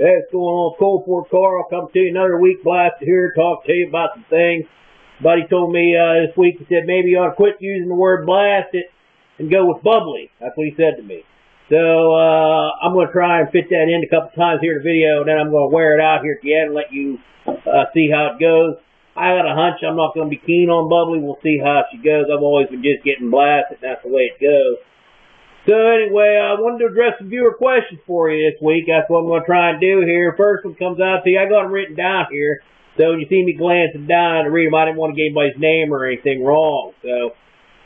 Hey, what's going on? Coalport Carl. Come to you another week blasted here, talk to you about some things. Buddy told me this week, he said maybe you ought to quit using the word blast it and go with bubbly. That's what he said to me. So I'm going to try and fit that in a couple times here in the video, and then I'm going to wear it out here at the end and let you see how it goes. I got a hunch I'm not going to be keen on bubbly. We'll see how she goes. I've always been just getting blasted, and that's the way it goes. So anyway, I wanted to address some viewer questions for you this week. That's what I'm going to try and do here. First one comes out to you. I got them written down here. So when you see me glancing down to read them, I didn't want to get anybody's name or anything wrong. So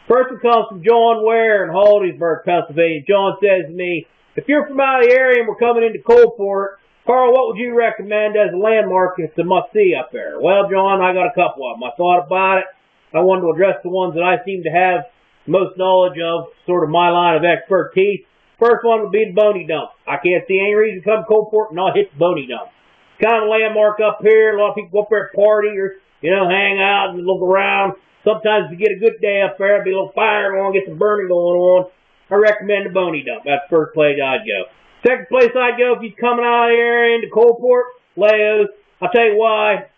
first one comes from John Ware in Hollidaysburg, Pennsylvania. John says to me, if you're from out of the area and we're coming into Coalport, Carl, what would you recommend as a landmark it's a must-see up there? Well, John, I got a couple of them. I thought about it. I wanted to address the ones that I seem to have most knowledge of, sort of my line of expertise. First one would be the Boney Dump. I can't see any reason to come to Coalport and not hit the Boney Dump. It's kind of a landmark up here. A lot of people go up there and party or, hang out and look around. Sometimes if you get a good day up there, there'll be a little fire going on, get some burning going on. I recommend the Boney Dump. That's the first place I'd go. Second place I'd go if you're coming out of the area into Coalport, Leo's. I'll tell you why.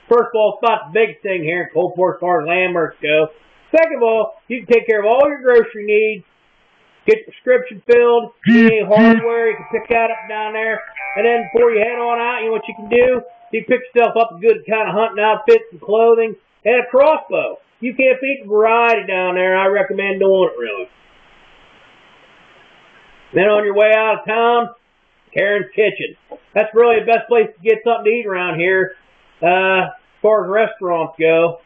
First of all, it's about the biggest thing here in Coalport as far as landmarks go. Second of all, you can take care of all your grocery needs, get your prescription filled, any hardware, you can pick that up down there, and then before you head on out, you know what you can do? You can pick yourself up a good kind of hunting outfits and clothing, and a crossbow. You can't beat the variety down there. I recommend doing it, really. Then on your way out of town, Karen's Kitchen. That's really the best place to get something to eat around here, as far as restaurants go.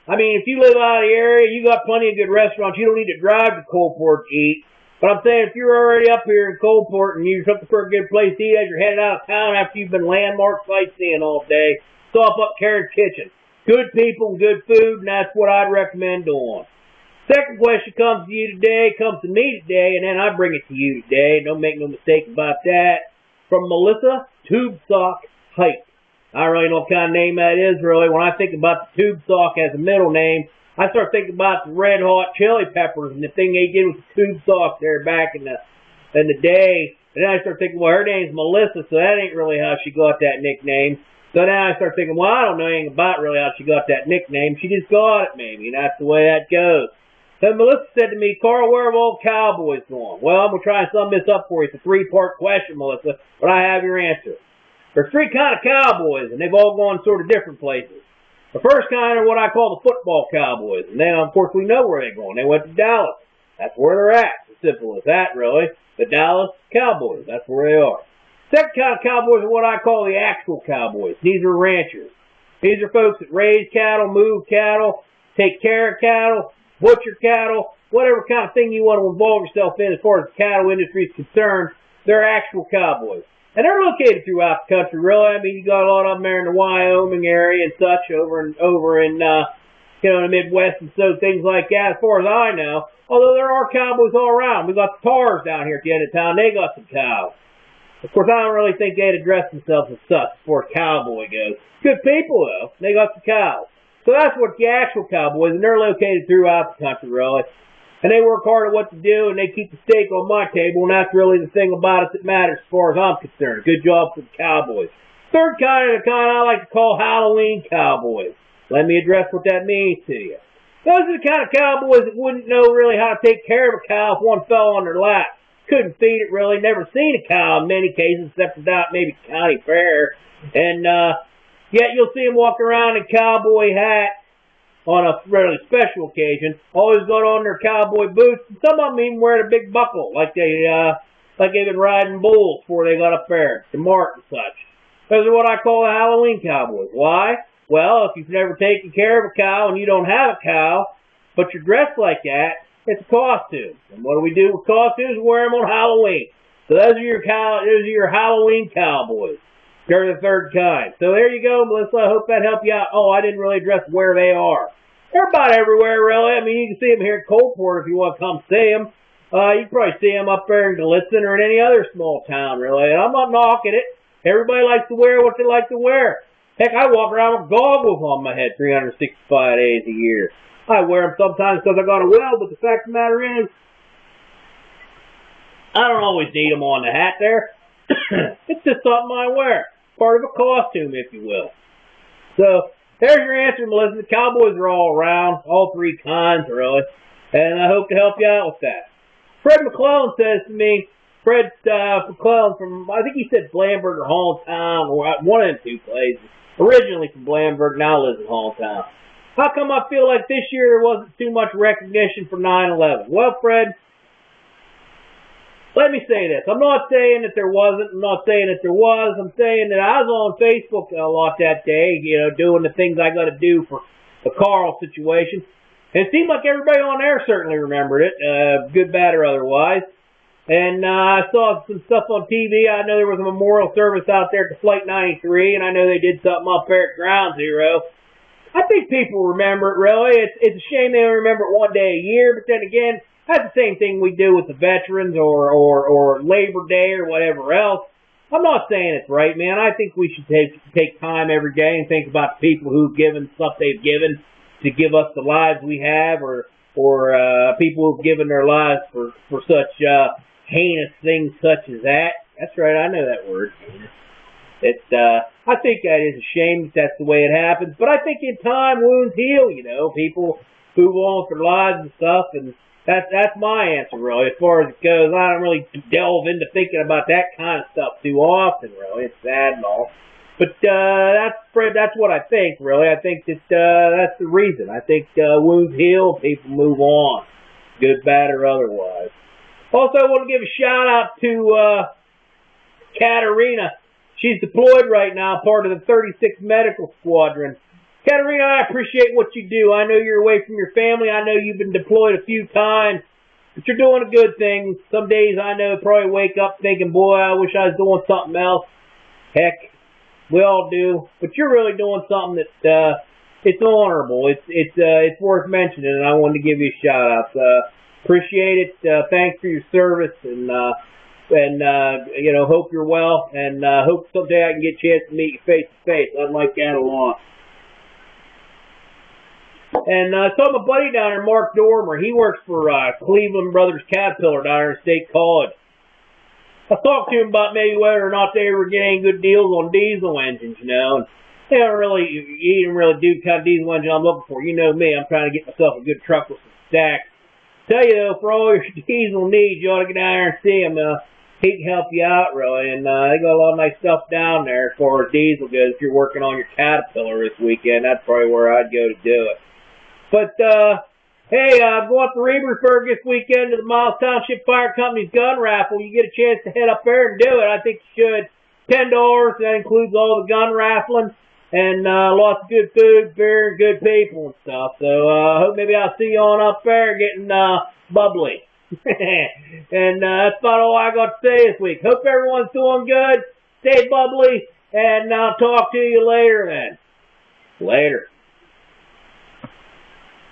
If you live out of the area, you got plenty of good restaurants. You don't need to drive to Coalport to eat. But I'm saying if you're already up here in Coalport and you're looking for a good place to eat as you're headed out of town after you've been landmark sightseeing all day, stop up Karen's Kitchen. Good people and good food, and that's what I'd recommend doing. Second question comes to you today, comes to me today, and then I bring it to you today. Don't make no mistake about that. From Melissa, Tube Sock Hike. I don't really know what kind of name that is, really. When I think about the tube sock as a middle name, I start thinking about the red hot chili peppers and the thing they did with the tube socks there back in the day. And then I start thinking, well, her name's Melissa, so that ain't really how she got that nickname. So now I start thinking, well, I don't know anything about really how she got that nickname. She just got it, maybe, and that's the way that goes. So Melissa said to me, Carl, where have all cowboys gone? Well, I'm going to try and sum this up for you. It's a three-part question, Melissa, but I have your answer. There's three kind of cowboys, and they've all gone sort of different places. The first kind are what I call the football cowboys, and then, of course, we know where they're going. They went to Dallas. That's where they're at. It's as simple as that, really. The Dallas Cowboys. That's where they are. Second kind of cowboys are what I call the actual cowboys. These are ranchers. These are folks that raise cattle, move cattle, take care of cattle, butcher cattle, whatever kind of thing you want to involve yourself in as far as the cattle industry is concerned. They're actual cowboys. And they're located throughout the country, really. I mean, you got a lot of them there in the Wyoming area and such, over in the Midwest and so things like that, as far as I know. Although there are cowboys all around. We got the Tars down here at the end of town. They got some cows. Of course, I don't really think they'd address themselves as such as far as cowboy goes. Good people, though. They got some cows. So that's what the actual cowboys, and they're located throughout the country, really. And they work hard at what to do, and they keep the steak on my table, and that's really the thing about it that matters as far as I'm concerned. Good job for the cowboys. Third kind are the kind I like to call Halloween cowboys. Let me address what that means to you. Those are the kind of cowboys that wouldn't know really how to take care of a cow if one fell on their lap. Couldn't feed it, really. Never seen a cow in many cases, except for that maybe county fair. And yet you'll see them walking around in cowboy hats on a really special occasion. Always got on their cowboy boots, and some of them even wear a big buckle, like they've been riding bulls before they got up there, the mart and such. Those are what I call the Halloween cowboys. Why? Well, if you've never taken care of a cow and you don't have a cow, but you're dressed like that, it's a costume. And what do we do with costumes? We wear them on Halloween. So those are your Halloween cowboys. They're the third kind. So there you go, Melissa. I hope that helped you out. Oh, I didn't really address where they are. They're about everywhere, really. I mean, you can see them here in Coalport if you want to come see them. You can probably see them up there in Gallitzin or in any other small town, really. And I'm not knocking it. Everybody likes to wear what they like to wear. Heck, I walk around with goggles on my head 365 days a year. I wear them sometimes because I got a well, but the fact of the matter is, I don't always need them on the hat there. It's just something I wear. Part of a costume, if you will. So, there's your answer, Melissa. The Cowboys are all around, all three kinds, really. And I hope to help you out with that. Fred McClellan says to me, Fred McClellan from, I think he said Blandford or Halltown, or one of the two places. Originally from Blandford, now lives in Halltown. How come I feel like this year there wasn't too much recognition for 9/11? Well, Fred, let me say this. I'm not saying that there wasn't. I'm not saying that there was. I'm saying that I was on Facebook a lot that day, doing the things I got to do for the Carl situation. And it seemed like everybody on there certainly remembered it, good, bad, or otherwise. And I saw some stuff on TV. I know there was a memorial service out there to Flight 93, and I know they did something up there at Ground Zero. I think people remember it, really. It's a shame they only remember it one day a year, but then again, that's the same thing we do with the veterans or Labor Day or whatever else. I'm not saying it's right, man. I think we should take time every day and think about the people who've given stuff they've given to give us the lives we have, or people who've given their lives for such heinous things such as that. That's right, I know that word. I think that is a shame that that's the way it happens. But I think in time, wounds heal, People move on with their lives and stuff, and that's my answer, really, as far as it goes. I don't really delve into thinking about that kind of stuff too often, really. It's sad and all. But that's what I think, really. I think that that's the reason. I think wounds heal, people move on, good, bad, or otherwise. Also, I want to give a shout-out to Katerina. She's deployed right now, part of the 36th Medical Squadron. Katerina, I appreciate what you do. I know you're away from your family. I know you've been deployed a few times, but you're doing a good thing. Some days I know probably wake up thinking, boy, I wish I was doing something else. Heck, we all do. But you're really doing something that it's honorable. It's worth mentioning, and I wanted to give you a shout out. Appreciate it. Thanks for your service, and hope you're well, and hope someday I can get a chance to meet you face to face. I'd like that a lot. And I saw my buddy down there, Mark Dormer. He works for Cleveland Brothers Caterpillar down there at State College. I talked to him about maybe whether or not they ever get any good deals on diesel engines, And he didn't really do the kind of diesel engine I'm looking for. You know me, I'm trying to get myself a good truck with some stacks. Tell you though, for all your diesel needs, you ought to get down there and see him. He can help you out, really, and they got a lot of nice stuff down there as far as diesel goes. If you're working on your Caterpillar this weekend, that's probably where I'd go to do it. But, hey, I'm going to Rebersburg this weekend to the Miles Township Fire Company's gun raffle. You get a chance to head up there and do it. I think you should. $10. That includes all the gun raffling and lots of good food, beer, and good people and stuff. So I hope maybe I'll see you on up there getting bubbly. And that's about all I got to say this week. Hope everyone's doing good. Stay bubbly, and I'll talk to you later then. Later.